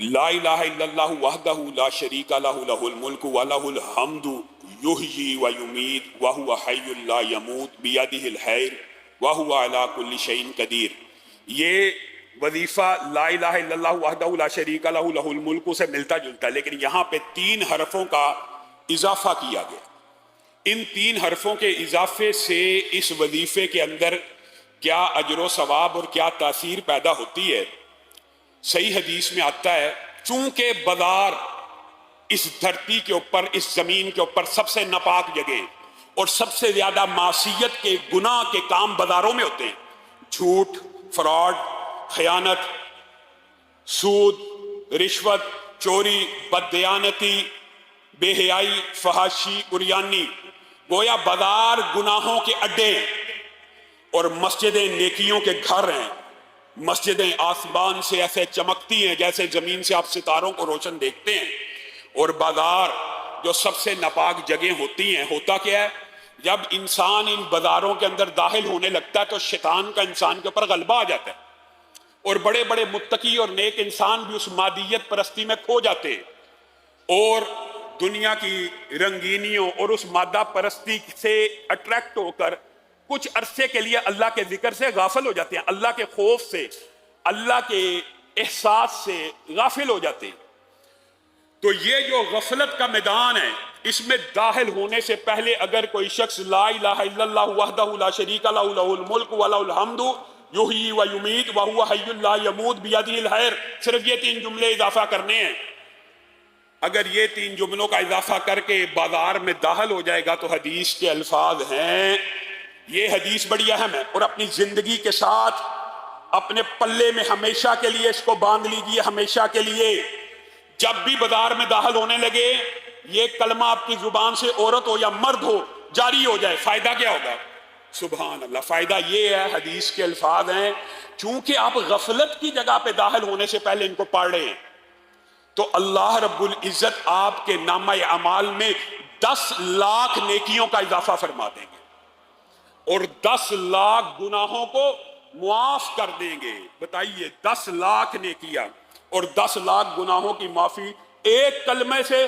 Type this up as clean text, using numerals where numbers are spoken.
لا الہ الا اللہ وحدہ لا شریک لہ لہ الملک ولہ الحمد یحیی و یمیت وہو حی لا یموت بیدہ الخیر وہو علی کل شیء قدیر۔ یہ وظیفہ لا الہ الا اللہ وحدہ لا شریک لہ لہ الملک سے ملتا جلتا ہے، لیکن یہاں پہ 3 حرفوں کا اضافہ کیا گیا۔ ان 3 حرفوں کے اضافے سے اس وظیفے کے اندر کیا اجر و ثواب اور کیا تاثیر پیدا ہوتی ہے۔ صحیح حدیث میں آتا ہے چونکہ بازار اس دھرتی کے اوپر، اس زمین کے اوپر سب سے ناپاک جگہ اور سب سے زیادہ معصیت کے گناہ کے کام بازاروں میں ہوتے ہیں، جھوٹ، فراڈ، خیانت، سود، رشوت، چوری، بددیانتی، بے حیائی، فحاشی، عریانی، گویا بازار گناہوں کے اڈے ہیں اور مسجدیں نیکیوں کے گھر ہیں۔ مسجدیں آسمان سے ایسے چمکتی ہیں جیسے زمین سے آپ ستاروں کو روشن دیکھتے ہیں، اور بازار جو سب سے ناپاک جگہیں ہوتی ہیں، ہوتا کیا ہے جب انسان ان بازاروں کے اندر داخل ہونے لگتا ہے تو شیطان کا انسان کے اوپر غلبہ آ جاتا ہے، اور بڑے بڑے متقی اور نیک انسان بھی اس مادیت پرستی میں کھو جاتے ہیں اور دنیا کی رنگینیوں اور اس مادہ پرستی سے اٹریکٹ ہو کر کچھ عرصے کے لیے اللہ کے ذکر سے غافل ہو جاتے ہیں، اللہ کے خوف سے، اللہ کے احساس سے غافل ہو جاتے ہیں۔ تو یہ جو غفلت کا میدان ہے، اس میں داخل ہونے سے پہلے اگر کوئی شخص لا الہ الا اللہ وحدہ لا شریک لہ لہ الملک ولہ الحمد یحیی و یمیت وہو حی لا یموت بیدہ الخیر، صرف یہ 3 جملے اضافہ کرنے ہیں۔ اگر یہ 3 جملوں کا اضافہ کر کے بازار میں داخل ہو جائے گا تو حدیث کے الفاظ ہیں، یہ حدیث بڑی اہم ہے، اور اپنی زندگی کے ساتھ اپنے پلے میں ہمیشہ کے لیے اس کو باندھ لیجئے، ہمیشہ کے لیے جب بھی بازار میں داخل ہونے لگے یہ کلمہ آپ کی زبان سے، عورت ہو یا مرد ہو، جاری ہو جائے، فائدہ کیا ہوگا؟ سبحان اللہ، فائدہ یہ ہے، حدیث کے الفاظ ہیں، چونکہ آپ غفلت کی جگہ پہ داخل ہونے سے پہلے ان کو پڑھ رہے ہیں تو اللہ رب العزت آپ کے نامہ اعمال میں 10 لاکھ نیکیوں کا اضافہ فرما دیں گے اور 10 لاکھ گناہوں کو معاف کر دیں گے۔ بتائیے 10 لاکھ نیکیاں اور 10 لاکھ گناہوں کی معافی ایک کلمے سے